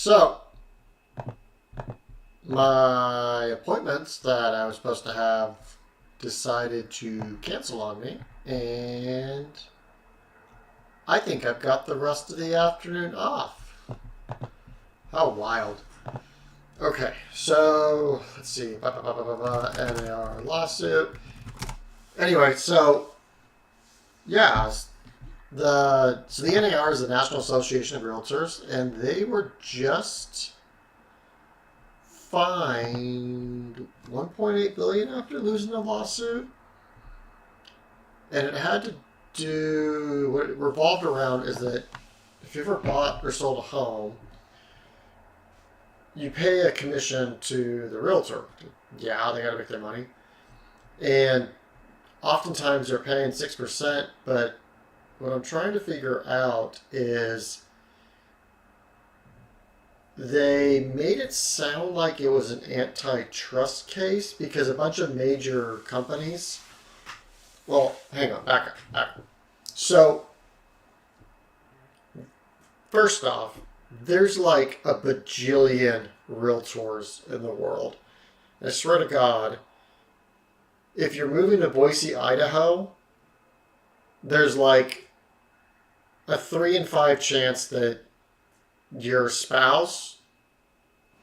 So, my appointments that I was supposed to have decided to cancel on me, and I think I've got the rest of the afternoon off. How wild. Okay, so let's see. NAR Lawsuit. Anyway, so yeah, the NAR is the National Association of Realtors, and they were just fined $1.8 billion after losing a lawsuit, and it had to do what it revolved around is that if you ever bought or sold a home, you pay a commission to the realtor. Yeah, they got to make their money, and oftentimes they're paying 6%. But what I'm trying to figure out is they made it sound like it was an antitrust case because a bunch of major companies. Well, hang on, back up. So, first off, there's like a bajillion realtors in the world. I swear to God, if you're moving to Boise, Idaho, there's like a 3 in 5 chance that your spouse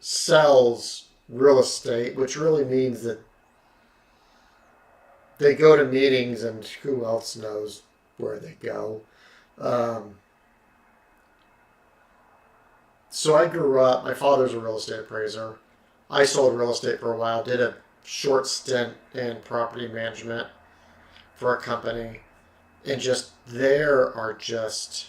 sells real estate, which really means that they go to meetings and who else knows where they go. So I grew up, my father's a real estate appraiser. I sold real estate for a while, did a short stint in property management for a company, and just there are just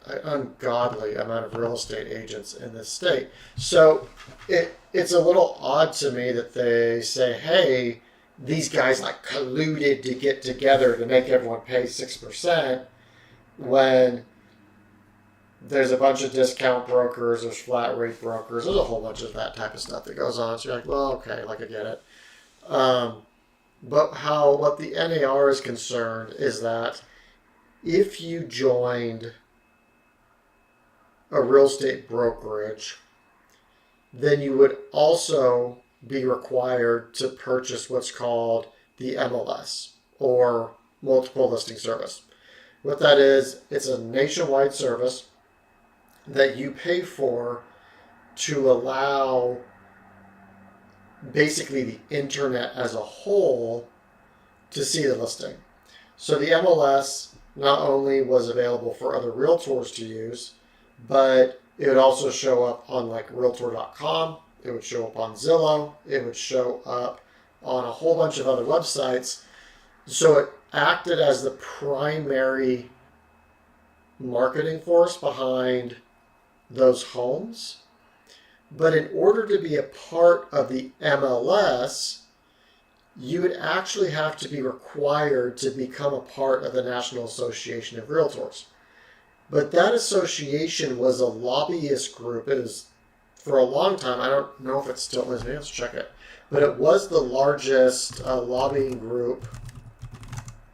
an ungodly amount of real estate agents in this state. So it's a little odd to me that they say, hey, these guys like colluded to get together to make everyone pay 6% when there's a bunch of discount brokers, there's flat rate brokers, there's a whole bunch of that type of stuff that goes on. So you're like, well, okay, like I get it. But what the NAR is concerned is that if you joined a real estate brokerage, then you would also be required to purchase what's called the MLS, or multiple listing service. What that is, it's a nationwide service that you pay for to allow basically the internet as a whole to see the listing. So the MLS not only was available for other realtors to use, but it would also show up on like Realtor.com. It would show up on Zillow. It would show up on a whole bunch of other websites. So it acted as the primary marketing force behind those homes. But in order to be a part of the MLS, you would actually have to be required to become a part of the National Association of Realtors. But that association was a lobbyist group. It was, for a long time, I don't know if it still is, maybe let's check it, but it was the largest lobbying group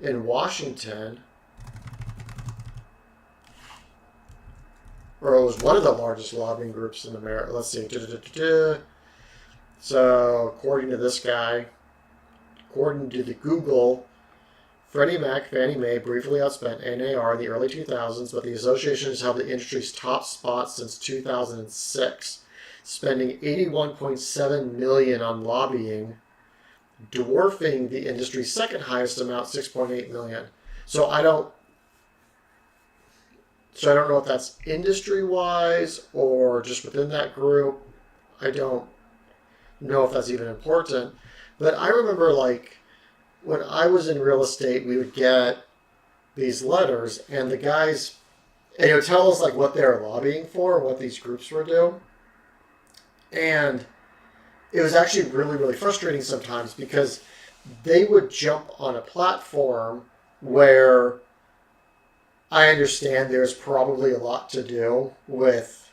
in Washington, or it was one of the largest lobbying groups in America. Let's see. So, according to this guy, according to the Google, Freddie Mac, Fannie Mae briefly outspent NAR in the early 2000s, but the association has held the industry's top spot since 2006, spending $81.7 million on lobbying, dwarfing the industry's second highest amount, $6.8 million. So I don't know if that's industry-wise or just within that group. I don't know if that's even important. But I remember, like, when I was in real estate, we would get these letters, and the guys, and it would tell us, like, what they were lobbying for, what these groups were doing. And it was actually really, really frustrating sometimes because they would jump on a platform where I understand there's probably a lot to do with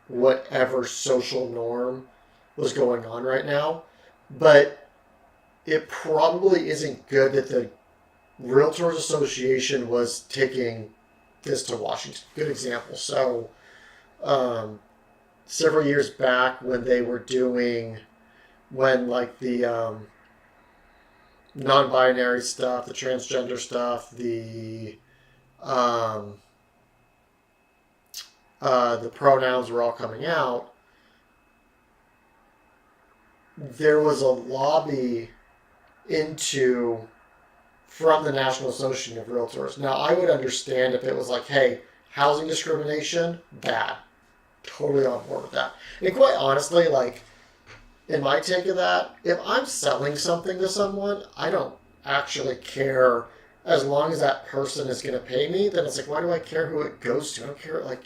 whatever social norm was going on right now, but it probably isn't good that the Realtors Association was taking this to Washington. Good example. So Several years back when they were doing, when like the non-binary stuff, the transgender stuff, um, the pronouns were all coming out, there was a lobby into from the National Association of Realtors. Now, I would understand if it was like, hey, housing discrimination, bad. Totally on board with that. And quite honestly, like, in my take of that, if I'm selling something to someone, I don't actually care as long as that person is going to pay me. Then it's like, why do I care who it goes to? I don't care. Like,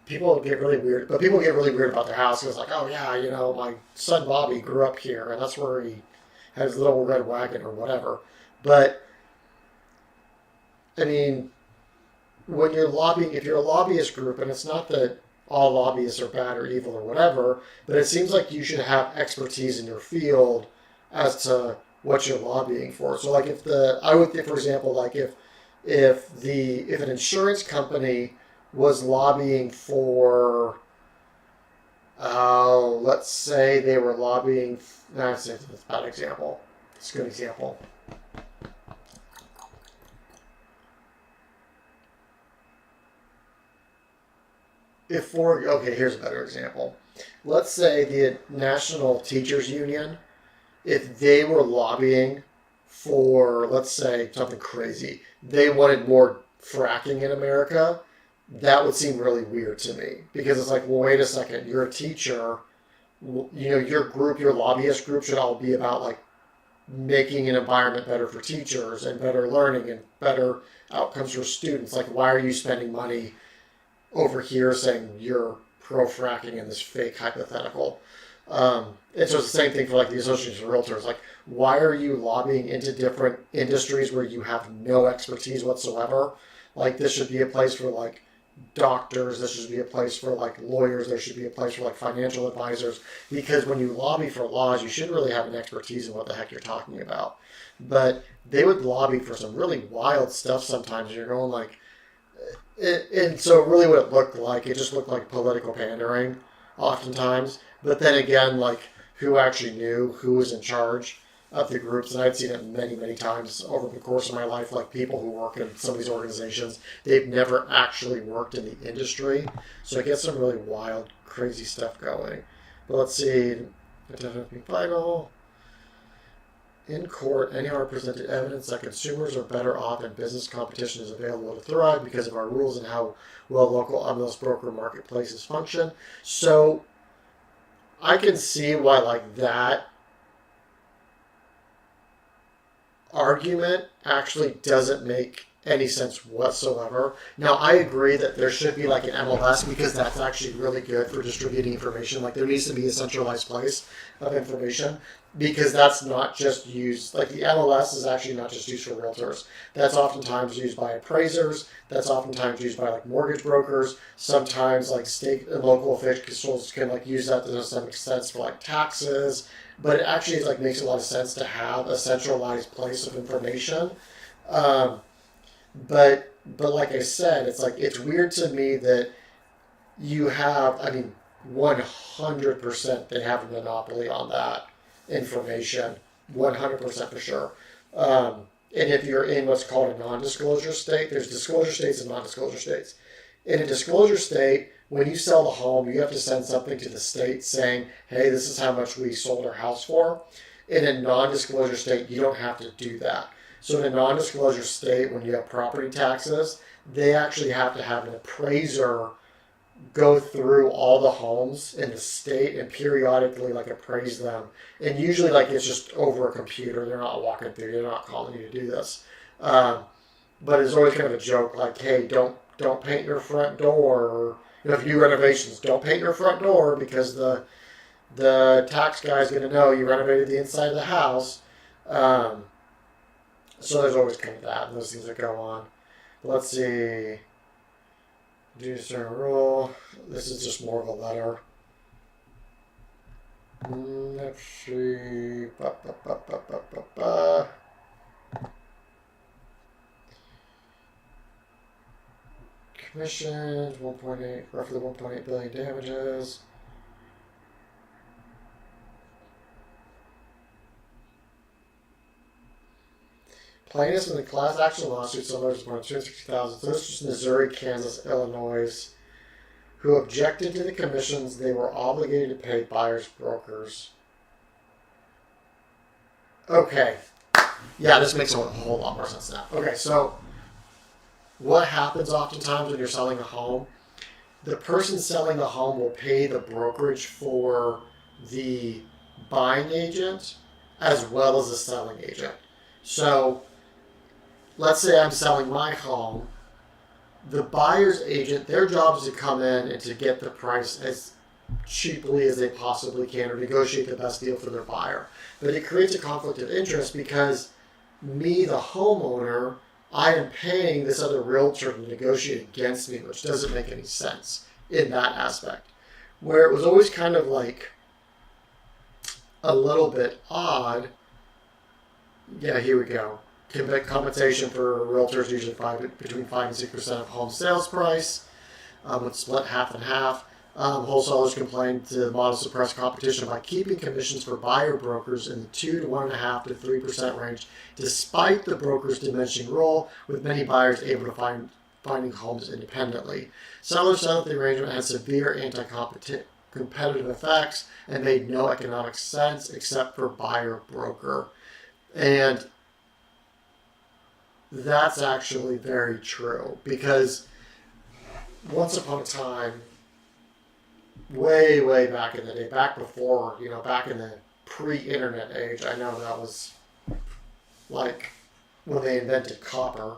people get really weird, but people get really weird about their house. It's like, oh yeah, you know, my son Bobby grew up here, and that's where he had his little red wagon or whatever. But I mean, when you're lobbying, if you're a lobbyist group, and it's not that all lobbyists are bad or evil or whatever, but it seems like you should have expertise in your field as to what you're lobbying for. So, like, I would think, for example, like if an insurance company was lobbying for, let's say they were lobbying. That's a bad example. It's a good example. Here's a better example. Let's say the National Teachers Union, if they were lobbying for, let's say, something crazy, they wanted more fracking in America, that would seem really weird to me. Because it's like, well, wait a second, you're a teacher, you know, your group, your lobbyist group should all be about, like, making an environment better for teachers and better learning and better outcomes for students. Like, why are you spending money over here saying you're pro fracking in this fake hypothetical? And so it's the same thing for like the Association of Realtors. Like, why are you lobbying into different industries where you have no expertise whatsoever? Like, this should be a place for like doctors. This should be a place for like lawyers. There should be a place for like financial advisors. Because when you lobby for laws, you should really have an expertise in what the heck you're talking about. But they would lobby for some really wild stuff sometimes. And you're going like, and so really what it looked like, it just looked like political pandering oftentimes. But then again, like, who actually knew who was in charge of the groups? And I'd seen it many, many times over the course of my life, like people who work in some of these organizations, they've never actually worked in the industry. So it gets some really wild, crazy stuff going. But let's see, final. In court, NAR presented evidence that consumers are better off and business competition is available to thrive because of our rules and how well local MLS broker marketplaces function. So I can see why like that argument actually doesn't make any sense whatsoever. Now, I agree that there should be like an MLS because that's actually really good for distributing information. Like, there needs to be a centralized place of information because that's not just used, like the MLS is actually not just used for realtors. That's oftentimes used by appraisers. That's oftentimes used by like mortgage brokers. Sometimes like state and local officials can like use that to some extent for like taxes. But it actually like makes a lot of sense to have a centralized place of information. But like I said, it's like it's weird to me that you have, I mean, 100% they have a monopoly on that information, 100% for sure. And if you're in what's called a non-disclosure state, there's disclosure states and non-disclosure states. In a disclosure state, when you sell the home, you have to send something to the state saying, hey, this is how much we sold our house for. In a non-disclosure state, you don't have to do that. So in a non-disclosure state, when you have property taxes, they actually have to have an appraiser go through all the homes in the state and periodically like appraise them. And usually like it's just over a computer. They're not walking through. They're not calling you to do this. But it's always kind of a joke like, hey, don't paint your front door. Or, you know, if you do renovations, don't paint your front door because the tax guy's going to know you renovated the inside of the house. So there's always kind of that and those things that go on. But let's see. Do a certain rule. This is just more of a letter. Let's see. commissions, 1.8, roughly 1.8 billion damages. Plaintiffs in the class action lawsuit similar to 260,000. So this was Missouri, Kansas, Illinois, who objected to the commissions they were obligated to pay buyers brokers. Okay. Yeah, this makes a whole lot more sense now. Okay, so what happens oftentimes when you're selling a home? The person selling the home will pay the brokerage for the buying agent as well as the selling agent. So let's say I'm selling my home. The buyer's agent, their job is to come in and to get the price as cheaply as they possibly can or negotiate the best deal for their buyer. But it creates a conflict of interest because me, the homeowner, I am paying this other realtor to negotiate against me, which doesn't make any sense in that aspect. Where it was always kind of like a little bit odd. Yeah, here we go. Compensation for realtors usually between 5 and 6% of home sales price. Would split half and half. Wholesalers complained the model suppressed competition by keeping commissions for buyer brokers in the 2 to 1.5 to 3% range, despite the broker's diminishing role, with many buyers able to finding homes independently. Sellers said that the arrangement had severe anti-competitive effects and made no economic sense except for buyer broker. And that's actually very true because once upon a time, way back in the day, back before, back in the pre-internet age, I know that was like when they invented copper.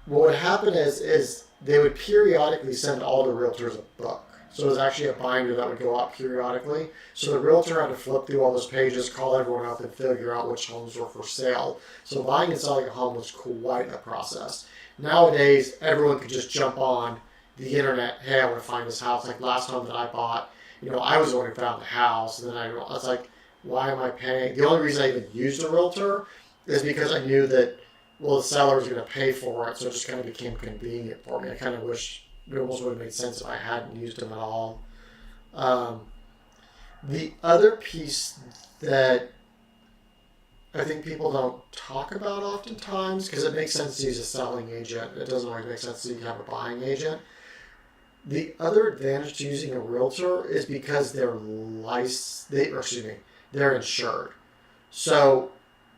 What would happen is they would periodically send all the realtors a book. So it was actually a binder that would go out periodically. So the realtor had to flip through all those pages, call everyone up, and figure out which homes were for sale. So buying and selling a home was quite a process. Nowadays, everyone can just jump on the internet. Hey, I want to find this house. Like last home that I bought, I was the one who found the house. And then I was like, why am I paying? The only reason I even used a realtor is because I knew that, the seller was going to pay for it. So it just kind of became convenient for me. I kind of wish it almost would have made sense if I hadn't used them at all. The other piece that I think people don't talk about oftentimes, because it makes sense to use a selling agent, it doesn't always make sense to have a buying agent. The other advantage to using a realtor is because they're insured. So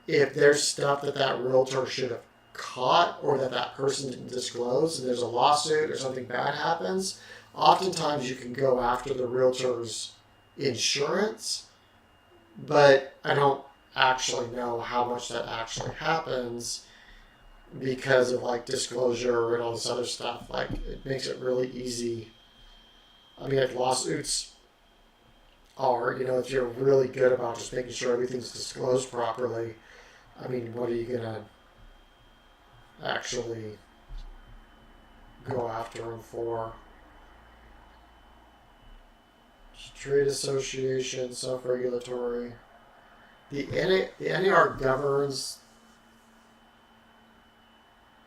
if there's stuff that realtor should have caught or that person didn't disclose and there's a lawsuit or something bad happens, oftentimes you can go after the realtor's insurance, but I don't actually know how much that actually happens because of disclosure and all this other stuff. It makes it really easy. I mean, lawsuits are, if you're really good about just making sure everything's disclosed properly, I mean, what are you going to actually go after them for? Trade association, self-regulatory. The NAR governs.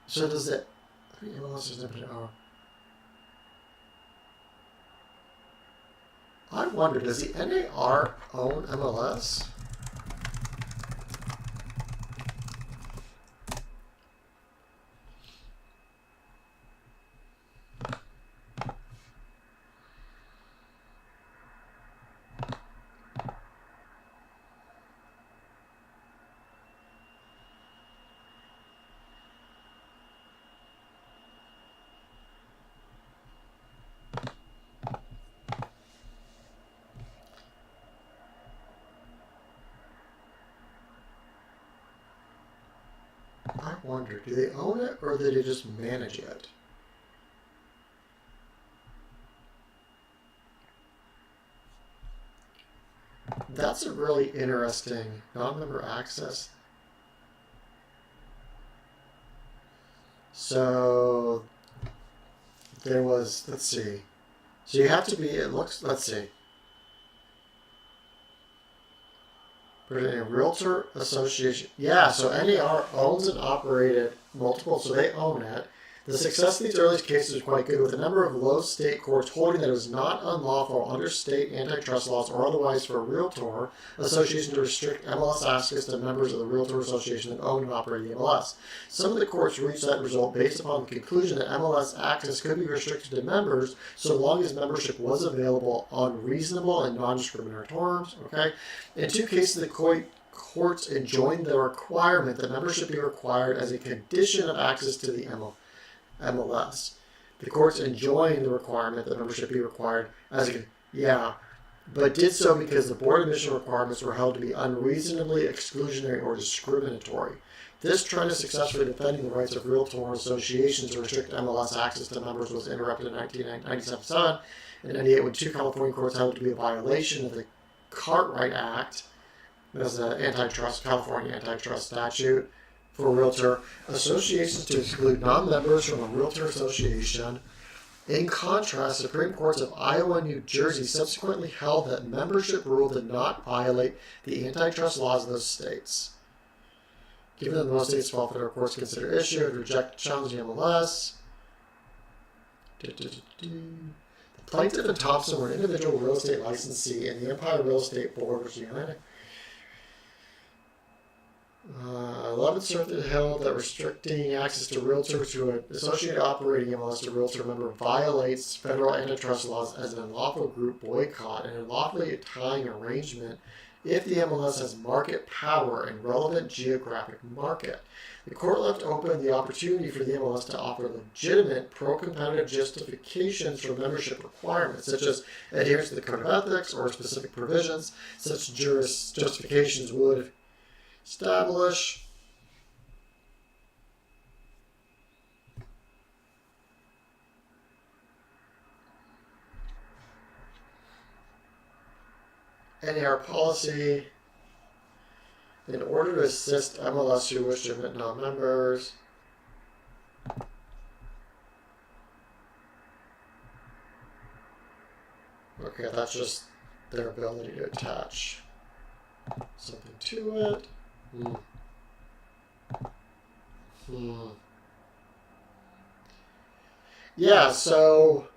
So does it? I wonder, does the NAR own MLS? I wonder, do they own it or do they just manage it? That's a really interesting non-member access. So there was, let's see. So you have to be, let's see. A realtor association. Yeah, so NAR owns and operated multiple, so they own it. The success of these early cases was quite good, with a number of low state courts holding that it was not unlawful under state antitrust laws or otherwise for a realtor association to restrict MLS access to members of the realtor association that own and operate the MLS. Some of the courts reached that result based upon the conclusion that MLS access could be restricted to members so long as membership was available on reasonable and non-discriminatory terms. Okay, in 2 cases, the courts enjoined the requirement that membership be required as a condition of access to the MLS. The courts enjoined the requirement that membership be required as but did so because the board admission requirements were held to be unreasonably exclusionary or discriminatory. This trend of successfully defending the rights of realtor associations to restrict MLS access to members was interrupted in 1997 and 98 when 2 California courts held it to be a violation of the Cartwright Act, that's the California antitrust statute, for realtor associations to exclude non-members from a realtor association. In contrast, Supreme Courts of Iowa and New Jersey subsequently held that membership rule did not violate the antitrust laws of those states. Given that most states fall federal courts consider issue and reject challenging MLS. The plaintiff and Thompson were an individual real estate licensee in the Empire Real Estate Board, which is the United 11th Circuit held that restricting access to realtors to an associated operating MLS to realtor member violates federal antitrust laws as an unlawful group boycott and unlawfully tying arrangement if the MLS has market power and relevant geographic market. The court left open the opportunity for the MLS to offer legitimate pro-competitive justifications for membership requirements, such as adherence to the Code of Ethics or specific provisions. Such justifications would establish NAR policy in order to assist MLS who wish to admit non-members. Okay, that's just their ability to attach something to it. Yeah, so,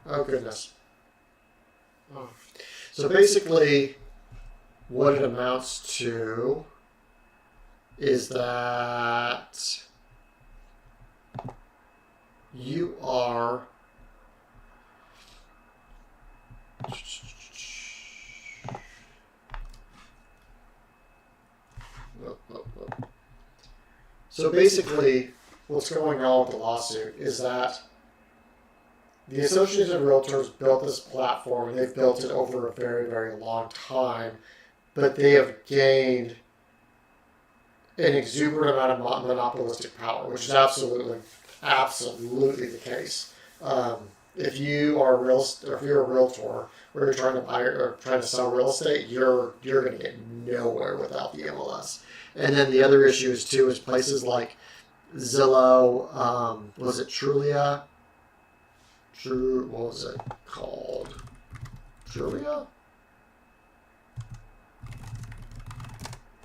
oh goodness. So basically, what it amounts to is that you are So basically, what's going on with the lawsuit is that the Association of Realtors built this platform, and they've built it over a very, very long time, but they have gained an exuberant amount of monopolistic power, which is absolutely the case. If you are if you're a realtor, or you're trying to buy or trying to sell real estate, you're going to get nowhere without the MLS. And then the other issue is places like Zillow, was it Trulia? What was it called? Trulia?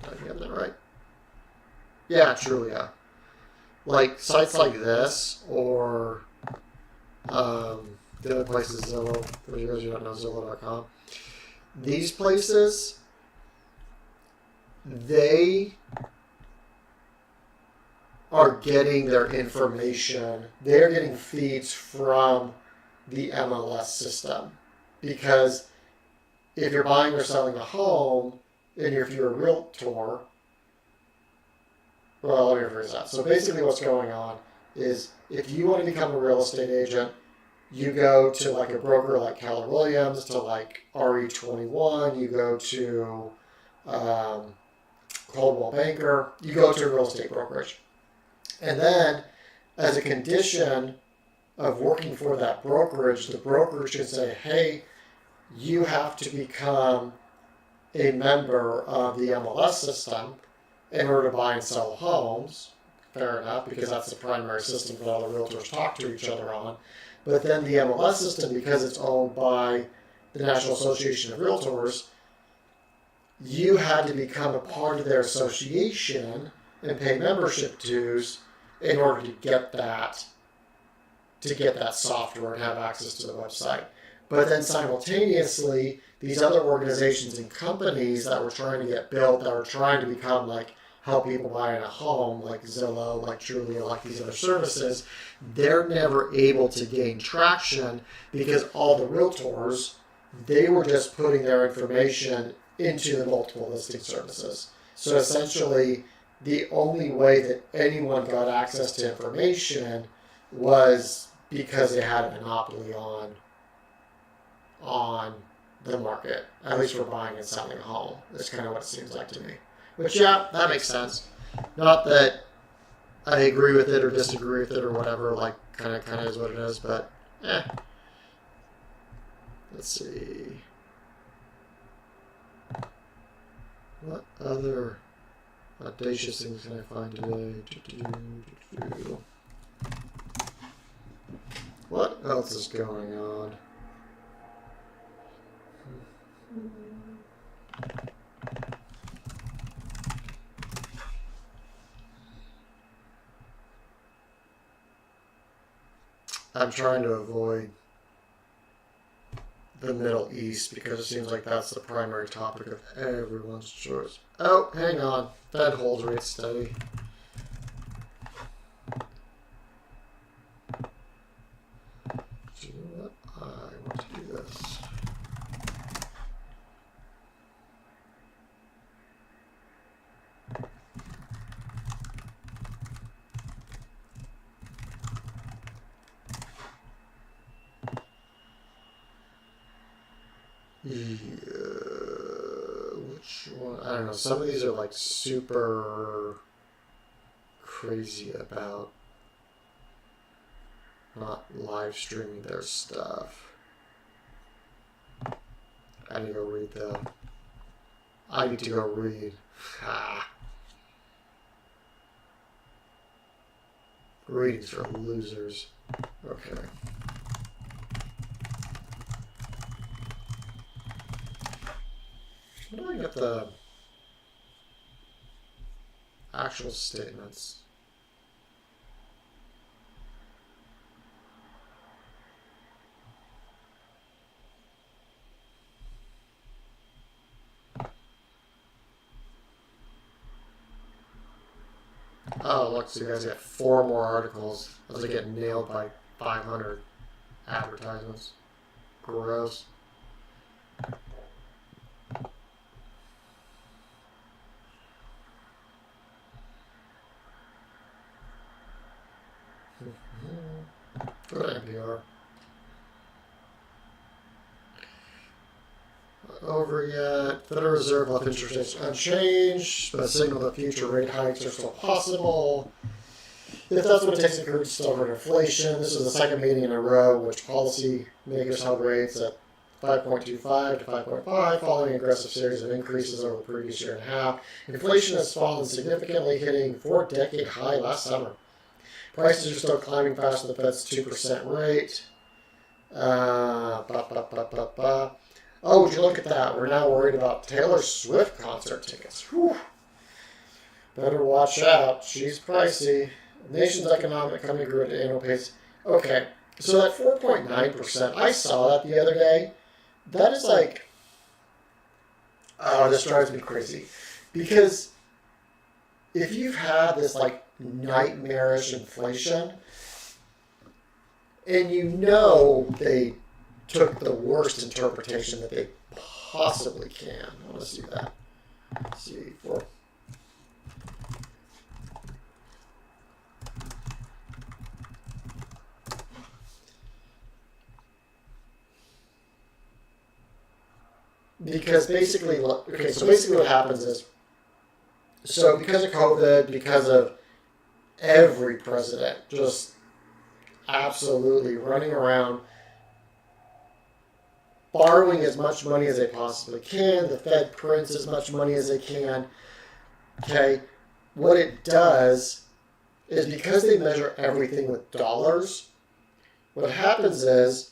Did I get that right? Yeah, Trulia. Like sites like this, or the other place is Zillow. For those who don't know, Zillow.com. These places, they are getting their information. They're getting feeds from the MLS system, because if you're buying or selling a home, and if you're a realtor, well, let me rephrase that. So basically what's going on is if you want to become a real estate agent, you go to like a broker like Keller Williams, to like RE21, you go to Coldwell Banker, you go to a real estate brokerage. And then as a condition of working for that brokerage, the brokerage can say, hey, you have to become a member of the MLS system in order to buy and sell homes. Fair enough, because that's the primary system that all the realtors talk to each other on. But then the MLS system, because it's owned by the National Association of Realtors, you had to become a part of their association and pay membership dues in order to get that software and have access to the website. But then simultaneously, these other organizations and companies that were trying to get built, that were trying to become like help people buy in a home, like Zillow, like Trulia, like these other services, they're never able to gain traction because all the realtors, they were just putting their information into the multiple listing services. So essentially, the only way that anyone got access to information was because they had a monopoly on the market, at least for buying and selling a home. That's kind of what it seems like to me. Which, yeah, that makes sense. Not that I agree with it or disagree with it or whatever, like, kind of is what it is, but, Let's see. What other audacious things can I find today? What else is going on? I'm trying to avoid the Middle East because it seems like that's the primary topic of everyone's choice. Oh, hang on. Fed holds rate steady. Do you know what? I want to do this. Which one? I don't know. Some of these are like super crazy about not live streaming their stuff. I need to go read the. I need to go read. Readings for losers. Okay. How do I get the actual statements? Oh, look, so you guys got 4 more articles as I get nailed by 500 advertisements. Gross. Good NPR. Over yet. Federal Reserve left interest rates unchanged, but signal that future rate hikes are still possible. If that's what it takes to curb stubborn inflation, this is the second meeting in a row which policy makers held rates at 5.25 to 5.5, following an aggressive series of increases over the previous year and a half. Inflation has fallen significantly, hitting 4-decade high last summer. Prices are still climbing fast at the Fed's 2% rate. Oh, would you look at that? We're now worried about Taylor Swift concert tickets. Whew. Better watch out. She's pricey. The nation's economic economy grew at an annual pace. Okay, so that 4.9%, I saw that the other day. That is like, oh, this drives me crazy. Because if you've had this like nightmarish inflation, and you know they took the worst interpretation that they possibly can. I want to see that. Let's see, because basically, okay, so basically what happens is, so because of COVID, because of every president just absolutely running around borrowing as much money as they possibly can, the Fed prints as much money as they can, okay, what it does is because they measure everything with dollars, what happens is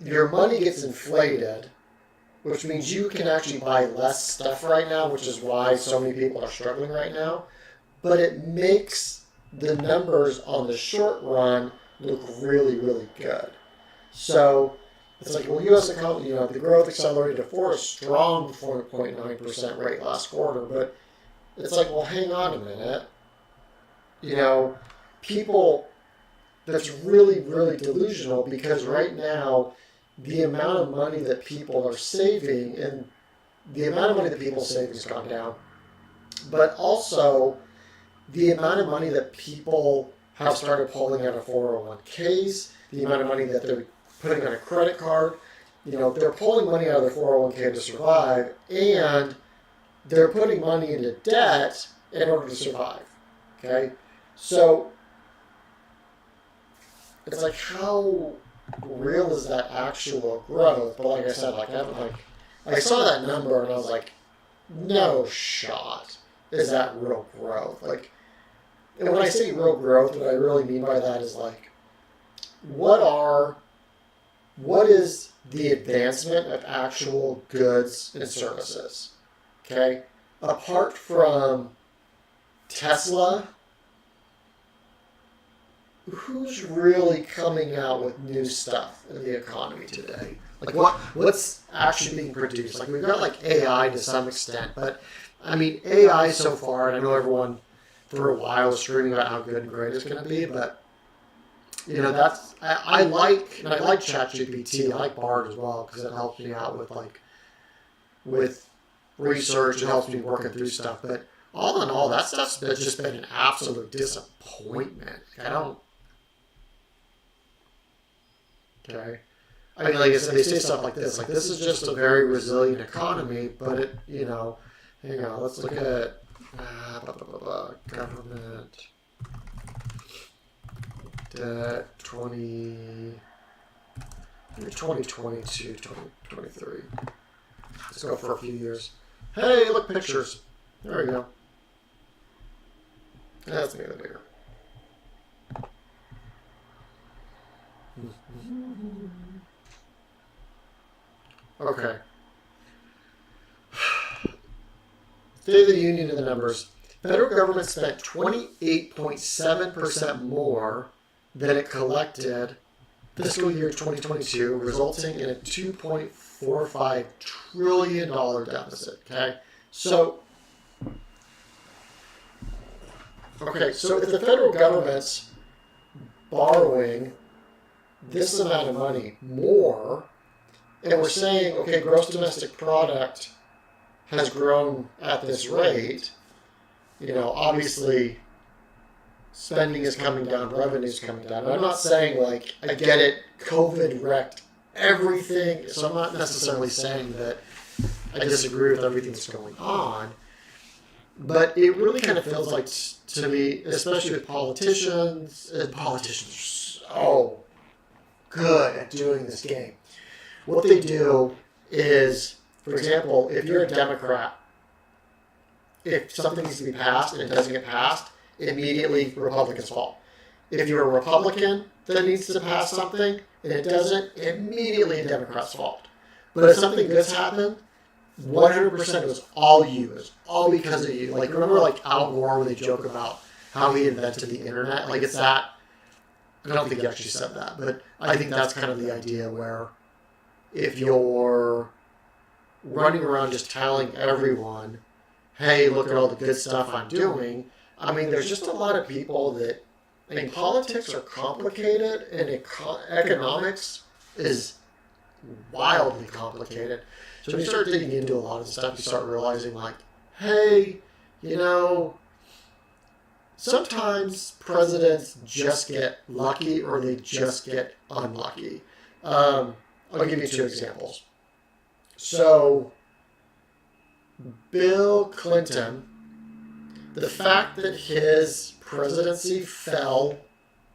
your money gets inflated, which means you can actually buy less stuff right now, which is why so many people are struggling right now. but it makes the numbers on the short run look really, really good. So it's like, well, U.S. economy, the growth accelerated for a strong 4.9% rate last quarter, but it's like, well, hang on a minute. People, that's really, really delusional, because right now, the amount of money that people are saving and the amount of money that people saving has gone down, but also the amount of money that people have started pulling out of 401ks, the amount of money that they're putting on a credit card, they're pulling money out of their 401k to survive, and they're putting money into debt in order to survive. Okay? So it's like, how real is that actual growth? But like I said, I saw that number and I was like, no shot is that real growth. And when I say real growth, what I really mean by that is what is the advancement of actual goods and services? Okay? Apart from Tesla, who's really coming out with new stuff in the economy today? What's actually being produced? We've got AI to some extent, but I mean, AI so far, and I know everyone for a while was screaming about how good and great it's going to be, but I like ChatGPT. I like Bard as well, because it helps me out with research. It helps me working through stuff. But all in all, that stuff's just been an absolute disappointment. Okay. I mean, like I said, they say stuff like this. This is just a very resilient economy, but it, hang on, let's look at government debt 2022, 2023. Let's go for a few years. Hey, look, pictures. There we go. Let's make it bigger. Okay. State of the Union and the numbers. Federal government spent 28.7% more than it collected fiscal year 2022, resulting in a $2.45 trillion deficit. Okay? So if the federal government's borrowing this amount of money more, and we're saying, okay, gross domestic product has grown at this rate, obviously spending is coming down, revenue is coming down. And I'm not saying, I get it, COVID wrecked everything, so I'm not necessarily saying that I disagree with everything that's going on, but it really kind of feels like, to me, especially with politicians are so good at doing this game. What they do is, for example, if you're a Democrat, if something needs to be passed and it doesn't get passed, immediately Republicans fall. If you're a Republican that needs to pass something and it doesn't, immediately a Democrat's fault. But if something good's happened, 100% it was all you. It was all because of you. Remember Al Gore, when they joke about how he invented the internet? It's that. I don't think he actually said that, but I think that's kind of the idea, where if you're running around just telling everyone, hey, look at all the good stuff I'm doing, I mean, there's just a lot of people that, politics are complicated, and economics is wildly complicated. So when you start digging into a lot of the stuff, you start realizing, hey, sometimes presidents just get lucky, or they just get unlucky. I'll give you two examples. So, Bill Clinton, the fact that his presidency fell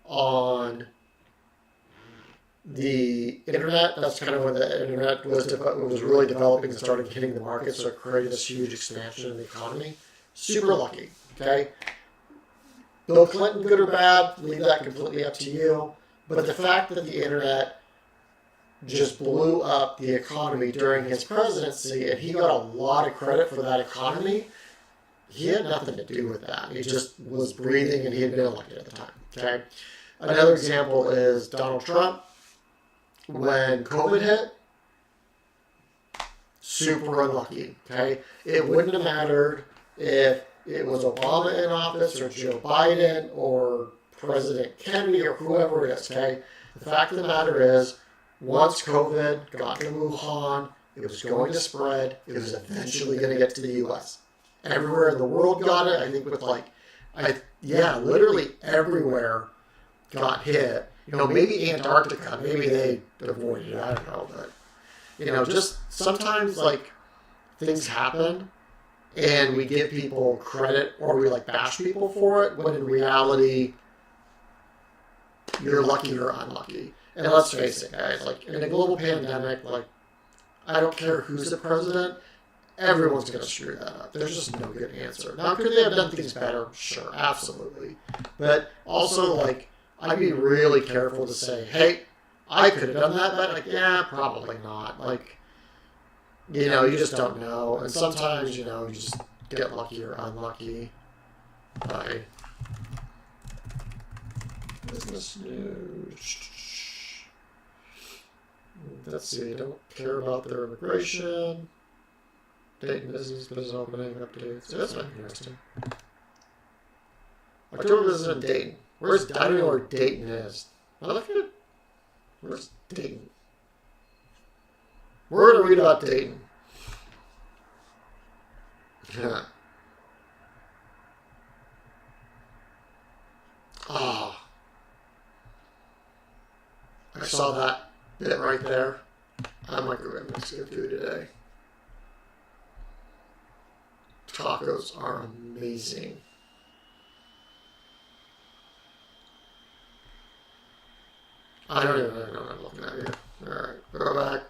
on the internet, that's kind of when the internet was really developing and started hitting the market, so it created this huge expansion in the economy. Super lucky, okay? Bill Clinton, good or bad, leave that completely up to you. But the fact that the internet just blew up the economy during his presidency, and he got a lot of credit for that economy, He had nothing to do with that. He just was breathing, and he had been elected at the time. Okay. Another example is Donald Trump. When COVID hit, super unlucky. Okay. It wouldn't have mattered if it was Obama in office or Joe Biden or President Kennedy or whoever it is. Okay. The fact of the matter is, once COVID got to Wuhan, it was going to spread. It was eventually going to get to the U.S. Everywhere in the world got it. I think with literally everywhere got hit. Maybe Antarctica, maybe they avoided it. I don't know, but just sometimes things happen, and we give people credit or we bash people for it, when in reality, you're lucky or unlucky. And let's face it, guys, in a global pandemic, I don't care who's the president, everyone's going to screw that up. There's just no good answer. Now, could they have done things better? Sure, absolutely. But also, I'd be really careful to say, hey, I could have done that better. Yeah, probably not. You just don't know. And sometimes, you just get lucky or unlucky by business news. Let's see, don't care about their immigration. Dayton business opening updates. So that's not interesting. October business in Dayton. I don't know where Dayton is. Where's Dayton? We're going to read about Dayton. Yeah. Oh. I saw that bit right there. I'm going to mix it through today. Tacos are amazing. I don't even know what I'm looking at here. Alright, go back.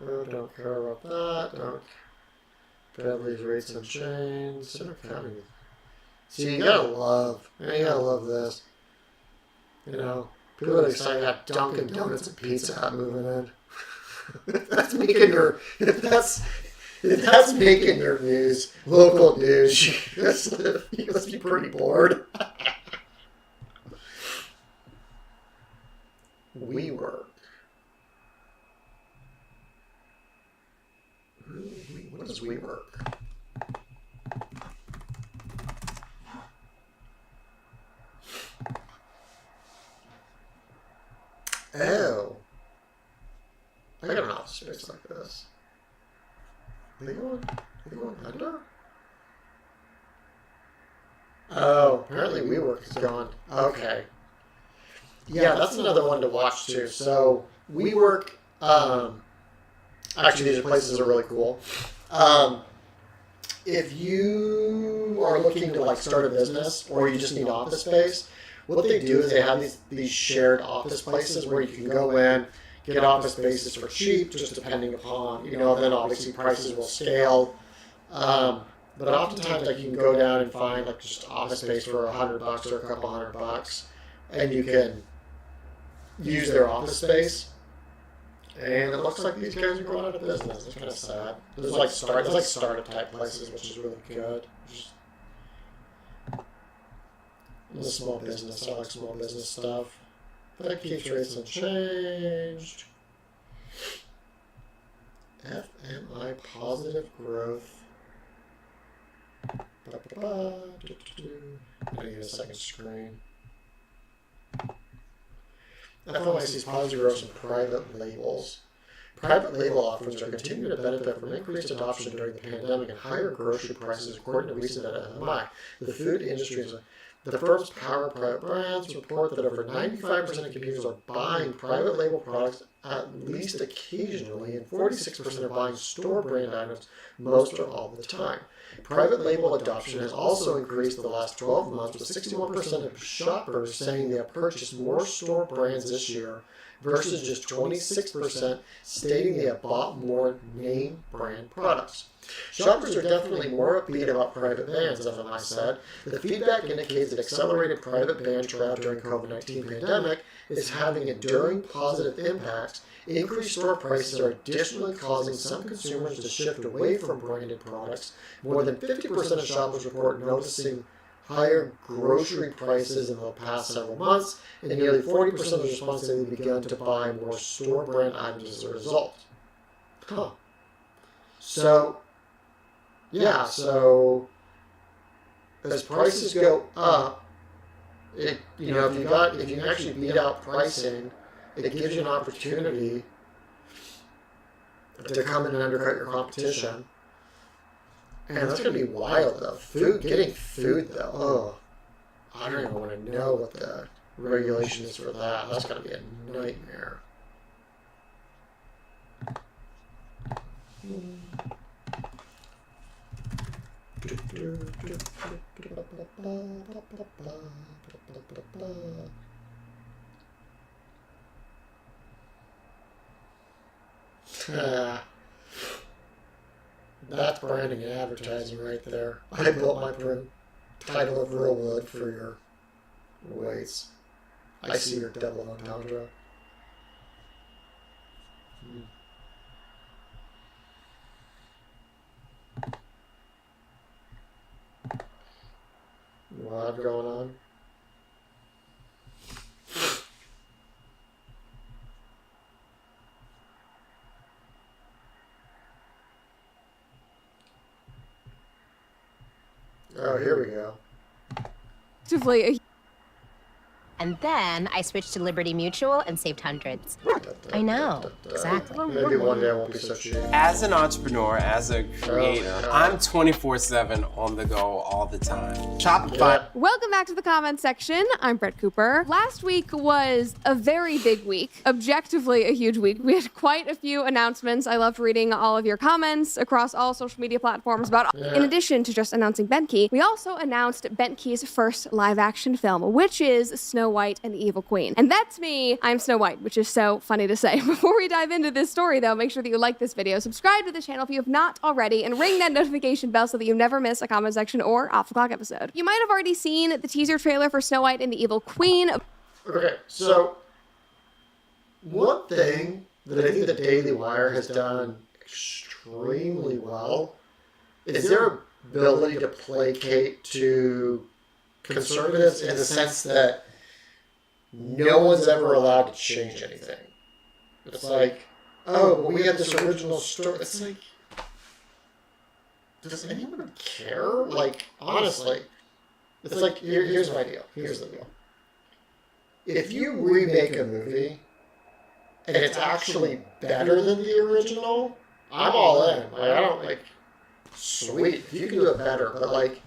Oh, don't care about that. Don't. Bradley's rates and chains. See, you gotta love this. People are excited about Dunkin' Donuts and Pizza Hut moving in. If that's making your news, local news, you must be pretty bored. WeWork. What is WeWork? Oh. I got an office space like this. Are they going under? Oh, apparently WeWork is gone. Okay. Yeah, that's another one to watch too. So WeWork, actually these places are really cool. If you are looking to start a business or you just need office space, what they do is they have these shared office places where you can go in, get office spaces for cheap, just depending upon, then obviously prices will scale. But oftentimes, you can go down and find just office space for $100 or a couple $100, and you can use their office space. And it looks like these guys are going out of business. It's kind of sad. There's startup type places, which is really good. The small business. I like small business stuff. That keeps rates unchanged. FMI positive growth. I need a second screen. FMI sees positive growth in private labels. Private label offerings are continuing to benefit from increased adoption during the pandemic and higher grocery prices, according to recent data at FMI. The food industry is the firm's Power Private Brands report that over 95% of consumers are buying private label products at least occasionally, and 46% are buying store brand items most or all the time. Private label adoption has also increased the last 12 months, with 61% of shoppers saying they have purchased more store brands this year versus just 26% stating they have bought more name brand products. Shoppers are definitely more upbeat about private brands, FMI said. The feedback indicates that accelerated private brand trial during COVID-19 pandemic is having enduring positive impacts. Increased store prices are additionally causing some consumers to shift away from branded products. More than 50% of shoppers report noticing higher grocery prices in the past several months, and nearly 40% of the respondents say they've begun to buy more store brand items as a result. Huh. So as prices go up, if you can actually beat out pricing, it gives you an opportunity to come in and undercut your competition. And that's going to be wild, though. Getting food, though. I don't even want to know what the regulation is for that. That's going to be a nightmare. That's branding and advertising right there. I built my title of real wood for your ways. I see your double entendre. What going on? Oh, here we go. And then I switched to Liberty Mutual and saved hundreds. I know, exactly. Maybe one day I won't be so cheap. As an entrepreneur, as a creator, I'm 24/7 on the go all the time. Shopify. Yeah. Welcome back to the comments section. I'm Brett Cooper. Last week was a very big week, objectively a huge week. We had quite a few announcements. I loved reading all of your comments across all social media platforms about. Yeah. In addition to just announcing Benke, we also announced Benke's first live-action film, which is Snow White and the Evil Queen. And that's me. I'm Snow White, which is so funny to say. Before we dive into this story, though, make sure that you like this video, subscribe to the channel if you have not already, and ring that notification bell so that you never miss a comment section or off the clock episode. You might have already seen the teaser trailer for Snow White and the Evil Queen. Okay, so one thing that I think the Daily Wire has done extremely well is their ability to placate to conservatives in the sense that no one's ever allowed to change anything. It's like, oh, but we had this original story. It's like, does anyone care? Like, honestly, it's like, here's my deal. Here's the deal. If you remake a movie and it's actually better than the original, I'm all in. Like, I don't, like, sweet, if you can do it better, but, like,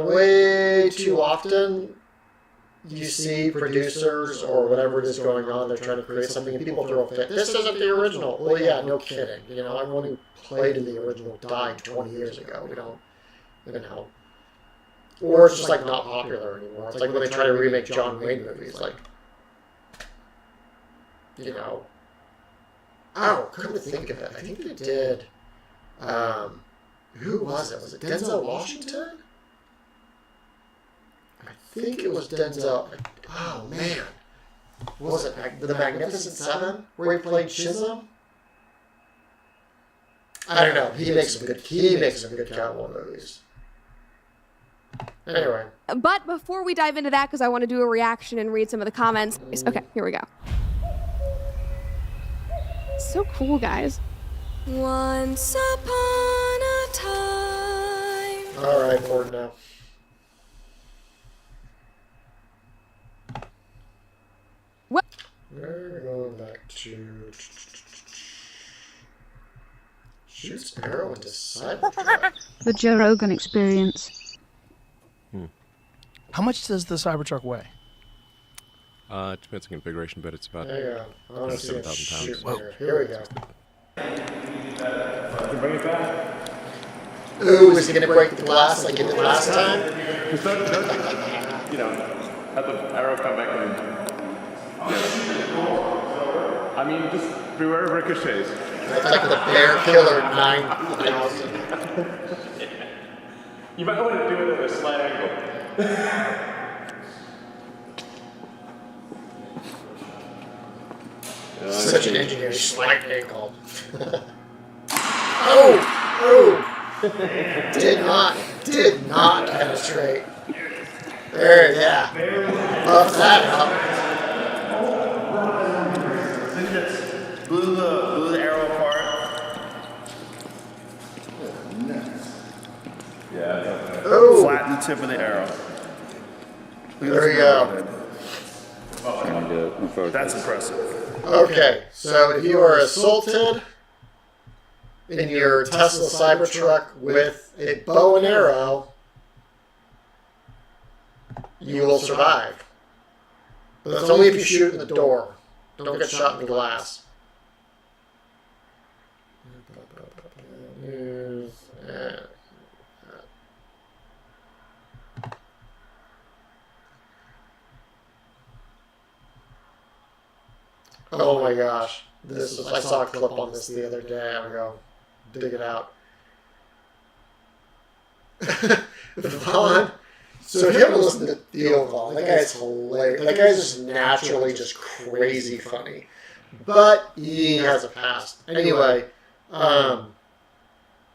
way too often you see producers or whatever it is going on, they're trying to create something and people throw a fit. This isn't the original. Well, yeah, no kidding. You know, everyone who played in the original died 20 years ago. We don't, you know. Or it's just like not popular anymore. It's like when they try to remake John Wayne movies, like, you know. Oh, couldn't think of it. I think they did. Who was it? Was it Denzel Washington? I think it was Denzel. Oh man, was it The Magnificent Seven where he played Chisholm? I don't know. He makes some good cowboy movies. Anyway. But before we dive into that, because I want to do a reaction and read some of the comments. Okay, here we go. So cool, guys. Once upon a time. All right, forward now. What? We're going back to shoots arrow into Cybertruck. The Joe Rogan Experience. How much does the Cybertruck weigh? It depends on configuration, but it's about There you go. I want to see him 7,000 shoot pounds. here. Here we go. Bring it back. Ooh, is he going to break the glass like he did last time? Just don't, you know, have the arrow come back and. I mean, just beware of ricochets. It's like the Bear Killer 9000. You might want to do it at a slight angle. Such an engineer, slight angle. Oh! Did not penetrate. There, yeah. Buff that up. Blew the arrow apart. Yeah. Oh, Flatten the tip of the arrow. there you go. That's impressive. Okay, so if you are assaulted in your Tesla Cybertruck with a bow and arrow, you will survive. But that's only if you shoot in the door. Don't get shot in the glass. Oh my gosh. I saw a clip on this the other day. I'm going to dig it out. Vaughn. So if you haven't listened to Theo Vaughn, that guy's hilarious. That guy's just naturally just crazy funny. But he has a past. Anyway,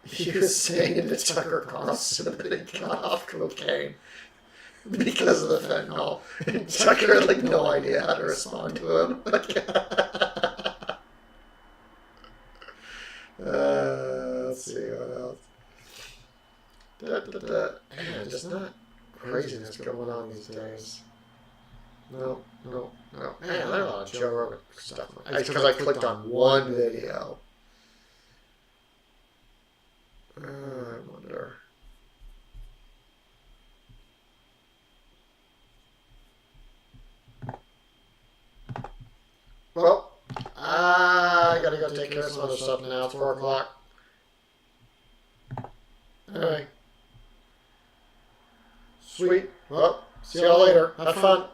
he was saying to Tucker Carlson that he got off cocaine because of the fentanyl. And Tucker had like no idea how to respond to him. Let's see what else. Man, just not craziness going on these days. No. Man, there's a lot of Joe Rogan stuff. It's because I clicked on one video. I wonder. Well, I gotta go take care of some other stuff now. It's 4 o'clock. Alright. Sweet. Well, see y'all later. Have fun.